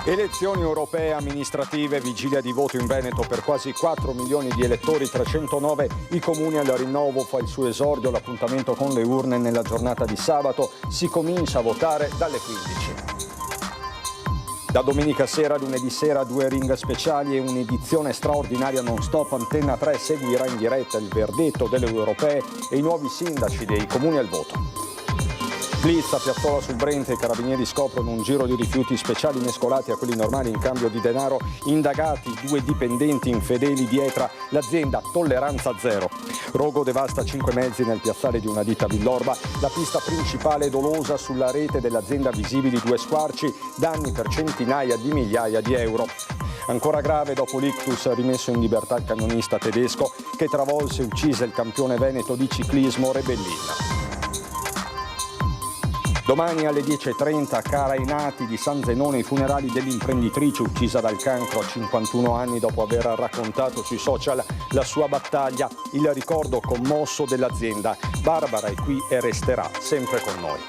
Elezioni europee amministrative, vigilia di voto in Veneto per quasi 4 milioni di elettori, 309 i comuni. Al rinnovo fa il suo esordio l'appuntamento con le urne nella giornata di sabato. Si comincia a votare dalle 15. Da domenica sera a lunedì sera 2 ring speciali e un'edizione straordinaria non stop. Antenna 3 seguirà in diretta il verdetto delle europee e i nuovi sindaci dei comuni al voto. Blitz a Piazzola sul Brenta, i carabinieri scoprono un giro di rifiuti speciali mescolati a quelli normali in cambio di denaro. Indagati 2 dipendenti infedeli di Etra, l'azienda tolleranza zero. Rogo devasta 5 mezzi nel piazzale di una ditta a Villorba. La pista principale dolosa sulla rete dell'azienda Visibili 2 squarci, danni per centinaia di migliaia di euro. Ancora grave dopo l'ictus, rimesso in libertà il camionista tedesco che travolse e uccise il campione veneto di ciclismo Rebellin. Domani alle 10.30 Cara ai nati di San Zenone, i funerali dell'imprenditrice uccisa dal cancro a 51 anni dopo aver raccontato sui social la sua battaglia. Il ricordo commosso dell'azienda. Barbara è qui e resterà sempre con noi.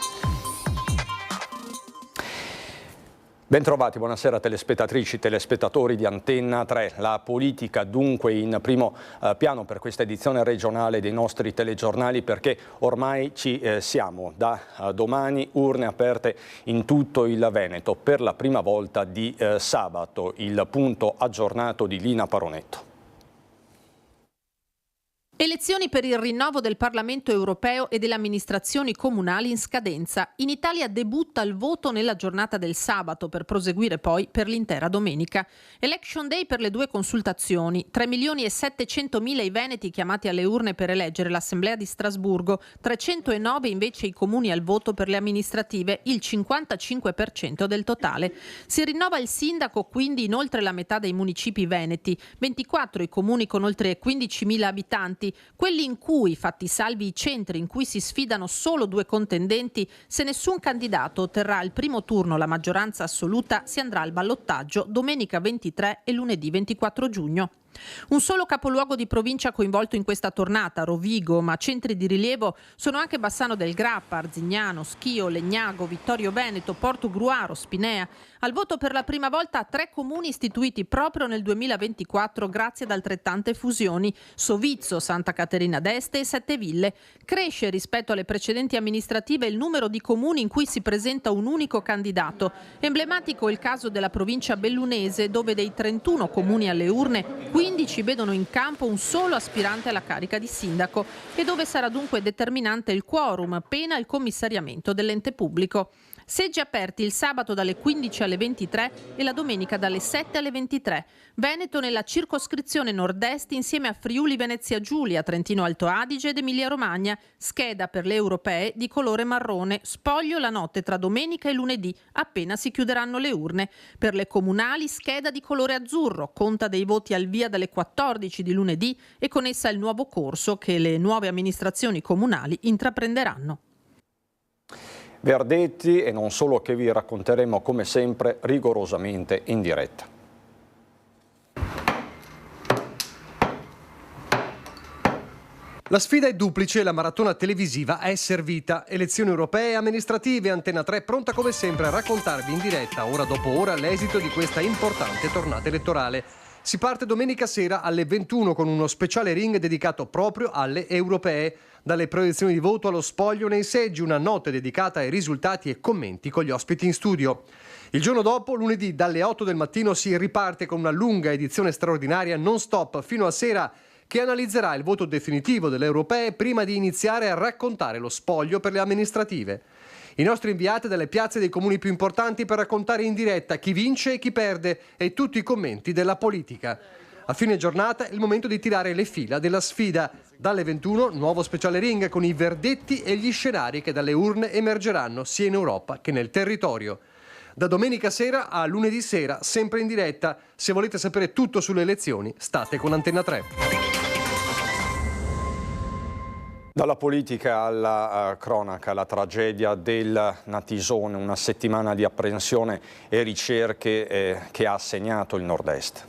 Bentrovati, buonasera telespettatrici, telespettatori di Antenna 3. La politica dunque in primo piano per questa edizione regionale dei nostri telegiornali, perché ormai ci siamo. Da domani urne aperte in tutto il Veneto per la prima volta di sabato. Il punto aggiornato di Lina Paronetto. Elezioni per il rinnovo del Parlamento europeo e delle amministrazioni comunali in scadenza. In Italia debutta il voto nella giornata del sabato per proseguire poi per l'intera domenica. Election Day per le 2 consultazioni. 3.700.000 i veneti chiamati alle urne per eleggere l'Assemblea di Strasburgo, 309 invece i comuni al voto per le amministrative, il 55% del totale. Si rinnova il sindaco quindi in oltre la metà dei municipi veneti, 24 i comuni con oltre 15.000 abitanti. Quelli in cui, fatti salvi i centri in cui si sfidano solo 2 contendenti, se nessun candidato otterrà al primo turno la maggioranza assoluta, si andrà al ballottaggio domenica 23 e lunedì 24 giugno. Un solo capoluogo di provincia coinvolto in questa tornata, Rovigo, ma centri di rilievo sono anche Bassano del Grappa, Arzignano, Schio, Legnago, Vittorio Veneto, Porto Gruaro, Spinea. Al voto per la prima volta 3 comuni istituiti proprio nel 2024 grazie ad altrettante fusioni: Sovizzo, Santa Caterina d'Este e Sette Ville. Cresce rispetto alle precedenti amministrative il numero di comuni in cui si presenta un unico candidato. Emblematico il caso della provincia bellunese, dove dei 31 comuni alle urne 15 vedono in campo un solo aspirante alla carica di sindaco e dove sarà dunque determinante il quorum, pena il commissariamento dell'ente pubblico. Seggi aperti il sabato dalle 15 alle 23 e la domenica dalle 7 alle 23. Veneto nella circoscrizione nord-est insieme a Friuli Venezia Giulia, Trentino Alto Adige ed Emilia Romagna. Scheda per le europee di colore marrone. Spoglio la notte tra domenica e lunedì, appena si chiuderanno le urne. Per le comunali scheda di colore azzurro, conta dei voti al via dalle 14 di lunedì e con essa il nuovo corso che le nuove amministrazioni comunali intraprenderanno. Verdetti e non solo, che vi racconteremo come sempre rigorosamente in diretta. La sfida è duplice, la maratona televisiva è servita. Elezioni europee e amministrative, Antenna 3 pronta come sempre a raccontarvi in diretta, ora dopo ora, l'esito di questa importante tornata elettorale. Si parte domenica sera alle 21 con uno speciale ring dedicato proprio alle europee. Dalle proiezioni di voto allo spoglio nei seggi, una notte dedicata ai risultati e commenti con gli ospiti in studio. Il giorno dopo, lunedì, dalle 8 del mattino si riparte con una lunga edizione straordinaria non stop fino a sera, che analizzerà il voto definitivo delle europee prima di iniziare a raccontare lo spoglio per le amministrative. I nostri inviati dalle piazze dei comuni più importanti per raccontare in diretta chi vince e chi perde e tutti i commenti della politica. A fine giornata è il momento di tirare le fila della sfida. Dalle 21 nuovo speciale ring con i verdetti e gli scenari che dalle urne emergeranno sia in Europa che nel territorio. Da domenica sera a lunedì sera, sempre in diretta. Se volete sapere tutto sulle elezioni, state con Antenna 3. Dalla politica alla cronaca, la tragedia del Natisone, una settimana di apprensione e ricerche che ha segnato il nord-est.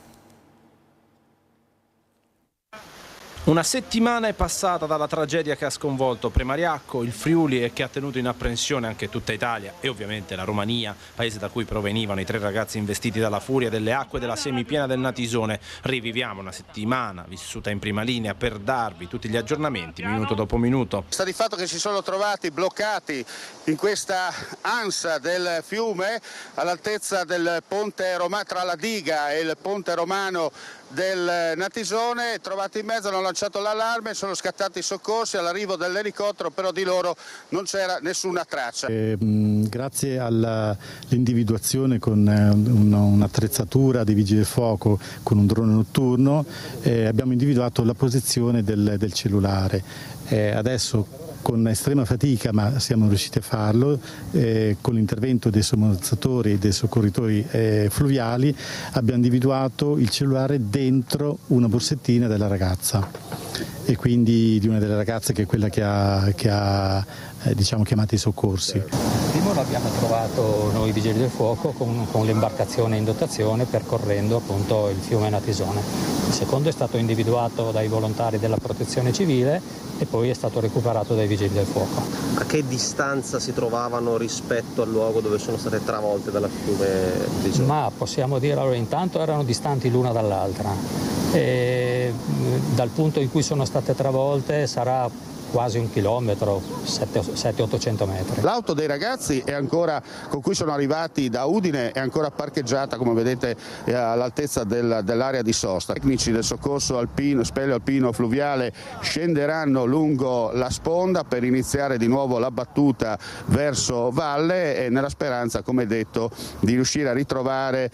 Una settimana è passata dalla tragedia che ha sconvolto Premariacco, il Friuli e che ha tenuto in apprensione anche tutta Italia e ovviamente la Romania, paese da cui provenivano i 3 ragazzi investiti dalla furia delle acque della semipiena del Natisone. Riviviamo una settimana vissuta in prima linea per darvi tutti gli aggiornamenti minuto dopo minuto. Sta di fatto che si sono trovati bloccati in questa ansa del fiume all'altezza del ponte romano, tra la diga e il ponte romano del Natisone, trovati in mezzo, hanno lanciato l'allarme, sono scattati i soccorsi, all'arrivo dell'elicottero però di loro non c'era nessuna traccia. Grazie all'individuazione con un'attrezzatura dei vigili del fuoco con un drone notturno abbiamo individuato la posizione del cellulare. Adesso con estrema fatica, ma siamo riusciti a farlo, con l'intervento dei sommozzatori e dei soccorritori fluviali abbiamo individuato il cellulare dentro una borsettina della ragazza e quindi di una delle ragazze che è quella che ha chiamato i soccorsi. Il primo l'abbiamo trovato noi vigili del fuoco con l'imbarcazione in dotazione percorrendo appunto il fiume Natisone. Il secondo è stato individuato dai volontari della protezione civile e poi è stato recuperato dai vigili del fuoco. A che distanza si trovavano rispetto al luogo dove sono state travolte dal fiume Natisone? Ma possiamo dire, allora, intanto erano distanti l'una dall'altra e dal punto in cui sono state travolte sarà quasi 1 chilometro, 700-800 metri. L'auto dei ragazzi con cui sono arrivati da Udine è ancora parcheggiata, come vedete, all'altezza dell'area di sosta. I tecnici del soccorso alpino, speleo alpino fluviale scenderanno lungo la sponda per iniziare di nuovo la battuta verso valle e nella speranza, come detto, di riuscire a ritrovare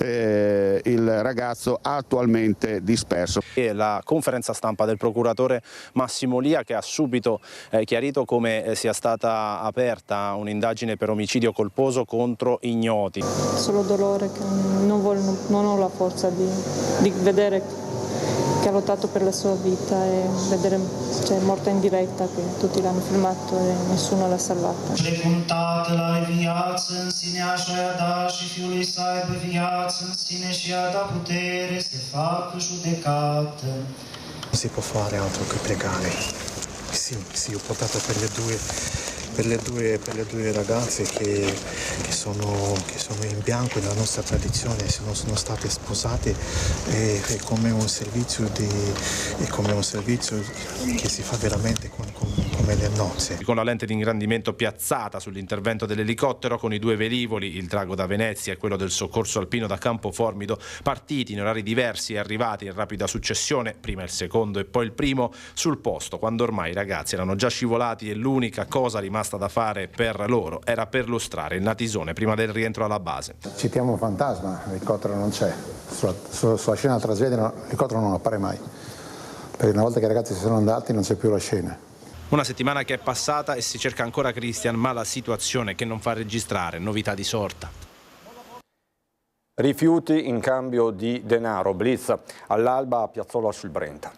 il ragazzo attualmente disperso. E la conferenza stampa del procuratore Massimo Lia, che ha subito chiarito come sia stata aperta un'indagine per omicidio colposo contro ignoti. Solo dolore, che non ho la forza di vedere che ha lottato per la sua vita e vedere morta in diretta, che tutti l'hanno filmato e nessuno l'ha salvata. Precuntate la viață în sine așa i-a dat și Fiului să aibă viață în sine și i-a dat putere să facă judecată. Non si può fare altro che pregare. Sì, ho portato per le due ragazze che sono in bianco nella nostra tradizione, sono state sposate è come un servizio che si fa veramente come le nozze. Con la lente di ingrandimento piazzata sull'intervento dell'elicottero, con i 2 velivoli, il drago da Venezia e quello del soccorso alpino da Campoformido, partiti in orari diversi e arrivati in rapida successione, prima il secondo e poi il primo, sul posto, quando ormai i ragazzi erano già scivolati e l'unica cosa rimasta da fare per loro era perlustrare il Natisone prima del rientro alla base. Citiamo un fantasma, l'elicottero non c'è, sulla scena della tragedia l'elicottero non appare mai, perché una volta che i ragazzi si sono andati non c'è più la scena. Una settimana che è passata e si cerca ancora Christian, ma la situazione che non fa registrare novità di sorta. Rifiuti in cambio di denaro, blitz all'alba a Piazzola sul Brenta.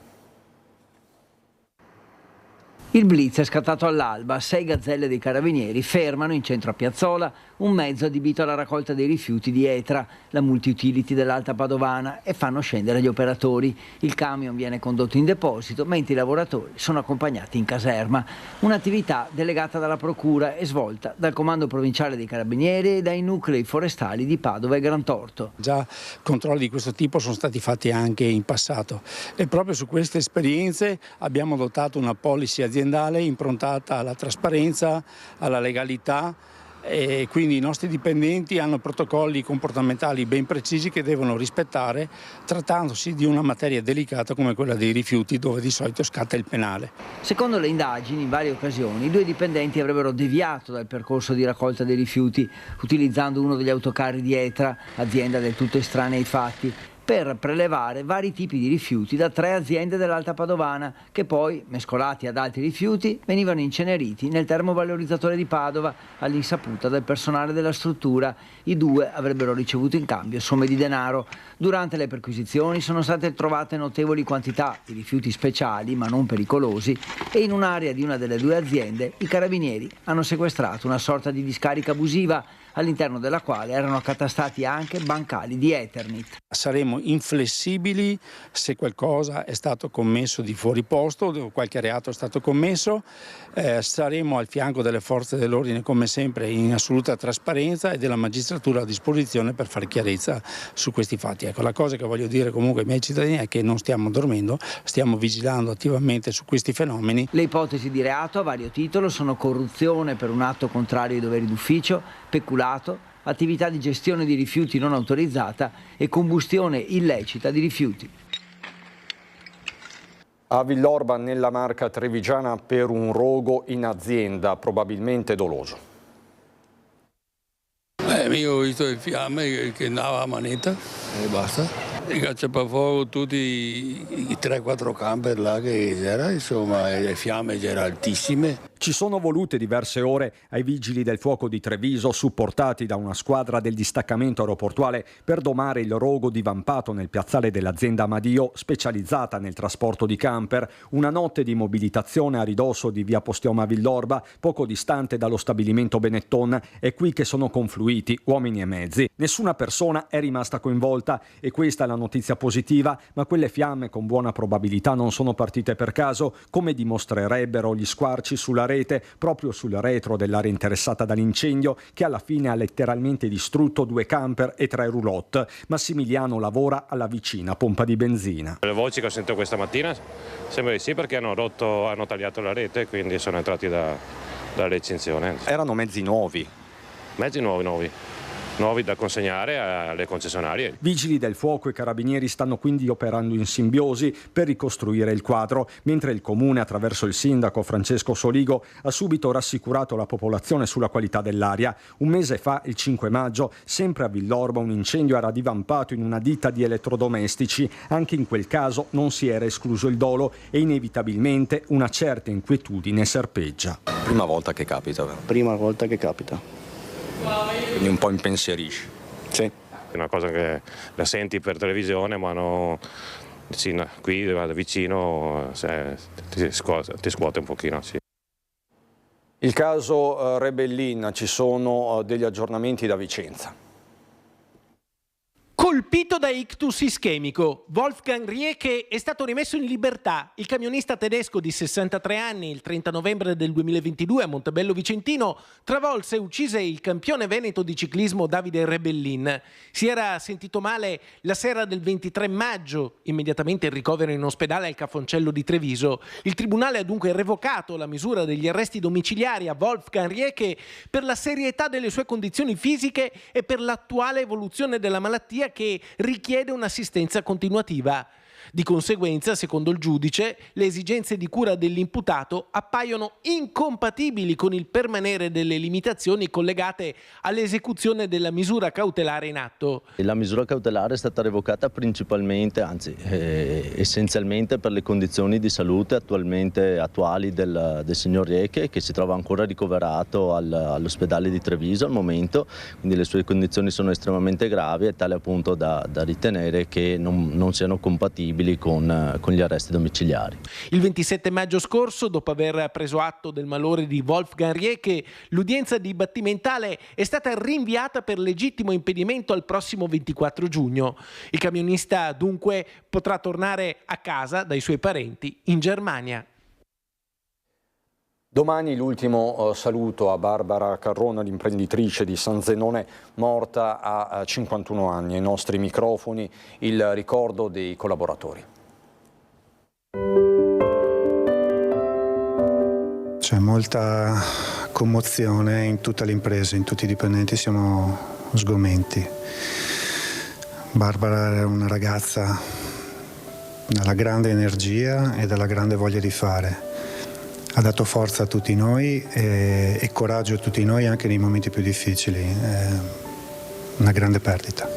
Il blitz è scattato all'alba, 6 gazzelle dei carabinieri fermano in centro a Piazzola un mezzo adibito alla raccolta dei rifiuti di Etra, la multiutility dell'Alta Padovana, e fanno scendere gli operatori. Il camion viene condotto in deposito, mentre i lavoratori sono accompagnati in caserma. Un'attività delegata dalla Procura e svolta dal Comando Provinciale dei Carabinieri e dai nuclei forestali di Padova e Grantorto. Già controlli di questo tipo sono stati fatti anche in passato e proprio su queste esperienze abbiamo adottato una policy aziendale improntata alla trasparenza, alla legalità, e quindi i nostri dipendenti hanno protocolli comportamentali ben precisi che devono rispettare, trattandosi di una materia delicata come quella dei rifiuti, dove di solito scatta il penale. Secondo le indagini, in varie occasioni, i 2 dipendenti avrebbero deviato dal percorso di raccolta dei rifiuti utilizzando uno degli autocarri di Etra, azienda del tutto estranea ai fatti, per prelevare vari tipi di rifiuti da 3 aziende dell'Alta Padovana, che poi, mescolati ad altri rifiuti, venivano inceneriti nel termovalorizzatore di Padova all'insaputa del personale della struttura. I 2 avrebbero ricevuto in cambio somme di denaro. Durante le perquisizioni sono state trovate notevoli quantità di rifiuti speciali, ma non pericolosi, e in un'area di una delle 2 aziende i carabinieri hanno sequestrato una sorta di discarica abusiva, all'interno della quale erano accatastati anche bancali di Eternit. Saremo inflessibili se qualcosa è stato commesso di fuori posto o qualche reato è stato commesso, saremo al fianco delle forze dell'ordine come sempre in assoluta trasparenza e della magistratura a disposizione per fare chiarezza su questi fatti. Ecco, la cosa che voglio dire comunque ai miei cittadini è che non stiamo dormendo, stiamo vigilando attivamente su questi fenomeni. Le ipotesi di reato a vario titolo sono corruzione per un atto contrario ai doveri d'ufficio, peculato, attività di gestione di rifiuti non autorizzata e combustione illecita di rifiuti. A Villorba, nella Marca trevigiana, per un rogo in azienda, probabilmente doloso. Io ho visto le fiamme che andava a manetta e basta. I cacciafuoco, tutti i 3-4 camper là che c'era, insomma, le fiamme erano altissime. Ci sono volute diverse ore ai vigili del fuoco di Treviso, supportati da una squadra del distaccamento aeroportuale, per domare il rogo divampato nel piazzale dell'azienda Amadio, specializzata nel trasporto di camper. Una notte di mobilitazione a ridosso di via Postioma Villorba, poco distante dallo stabilimento Benetton. È qui che sono confluiti uomini e mezzi. Nessuna persona è rimasta coinvolta e questa è la notizia positiva, ma quelle fiamme con buona probabilità non sono partite per caso, come dimostrerebbero gli squarci sulla rete proprio sul retro dell'area interessata dall'incendio, che alla fine ha letteralmente distrutto 2 camper e 3 roulotte. Massimiliano lavora alla vicina pompa di benzina. Le voci che ho sentito questa mattina sembra di sì, perché hanno tagliato la rete, quindi sono entrati da recinzione. Erano mezzi nuovi? Mezzi nuovi da consegnare alle concessionarie. Vigili del fuoco e carabinieri stanno quindi operando in simbiosi per ricostruire il quadro, mentre il comune, attraverso il sindaco Francesco Soligo, ha subito rassicurato la popolazione sulla qualità dell'aria. Un mese fa, il 5 maggio, sempre a Villorba, un incendio era divampato in una ditta di elettrodomestici. Anche in quel caso non si era escluso il dolo e inevitabilmente una certa inquietudine serpeggia. Prima volta che capita, vero? Prima volta che capita. Quindi un po' impensierisci. Sì. È una cosa che la senti per televisione, ma no, sì, no, qui vicino ti scuote un pochino. Sì. Il caso Rebellin, ci sono degli aggiornamenti da Vicenza. Colpito da ictus ischemico, Wolfgang Rieke è stato rimesso in libertà. Il camionista tedesco di 63 anni, il 30 novembre del 2022 a Montebello Vicentino, travolse e uccise il campione veneto di ciclismo Davide Rebellin. Si era sentito male la sera del 23 maggio, immediatamente il ricovero in ospedale al Cafoncello di Treviso. Il tribunale ha dunque revocato la misura degli arresti domiciliari a Wolfgang Rieke per la serietà delle sue condizioni fisiche e per l'attuale evoluzione della malattia che richiede un'assistenza continuativa. Di conseguenza, secondo il giudice, le esigenze di cura dell'imputato appaiono incompatibili con il permanere delle limitazioni collegate all'esecuzione della misura cautelare in atto. La misura cautelare è stata revocata principalmente, anzi essenzialmente per le condizioni di salute attuali del signor Rieke, che si trova ancora ricoverato all'ospedale di Treviso al momento, quindi le sue condizioni sono estremamente gravi e tale appunto da ritenere che non siano compatibili con gli arresti domiciliari. Il 27 maggio scorso, dopo aver preso atto del malore di Wolfgang Rieke, l'udienza dibattimentale è stata rinviata per legittimo impedimento al prossimo 24 giugno. Il camionista dunque potrà tornare a casa dai suoi parenti in Germania. Domani l'ultimo saluto a Barbara Carrona, l'imprenditrice di San Zenone, morta a 51 anni. Ai nostri microfoni il ricordo dei collaboratori. C'è molta commozione in tutta l'impresa, in tutti i dipendenti siamo sgomenti. Barbara era una ragazza dalla grande energia e dalla grande voglia di fare. Ha dato forza a tutti noi e coraggio a tutti noi anche nei momenti più difficili. Una grande perdita.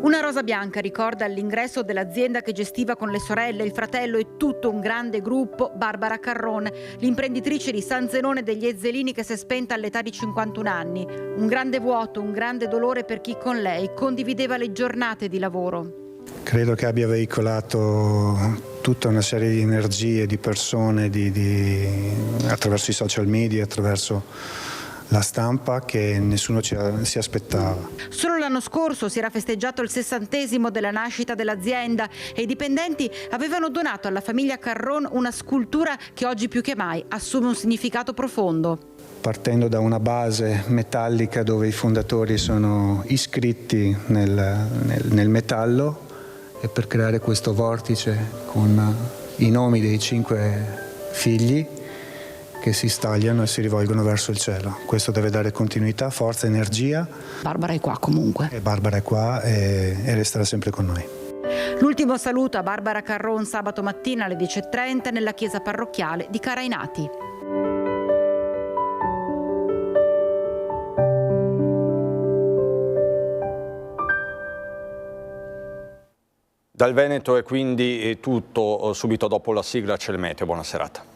Una rosa bianca ricorda all'ingresso dell'azienda che gestiva con le sorelle, il fratello e tutto un grande gruppo Barbara Carron, l'imprenditrice di San Zenone degli Ezzelini che si è spenta all'età di 51 anni. Un grande vuoto, un grande dolore per chi con lei condivideva le giornate di lavoro. Credo che abbia veicolato tutta una serie di energie, di persone, attraverso i social media, attraverso la stampa che nessuno si aspettava. Solo l'anno scorso si era festeggiato il 60° della nascita dell'azienda e i dipendenti avevano donato alla famiglia Carron una scultura che oggi più che mai assume un significato profondo. Partendo da una base metallica dove i fondatori sono iscritti nel metallo, e per creare questo vortice con i nomi dei 5 figli che si stagliano e si rivolgono verso il cielo. Questo deve dare continuità, forza, energia. Barbara è qua comunque. E Barbara è qua e resterà sempre con noi. L'ultimo saluto a Barbara Carron sabato mattina alle 10:30 nella chiesa parrocchiale di Carainati. Dal Veneto è quindi tutto, subito dopo la sigla c'è il meteo, buona serata.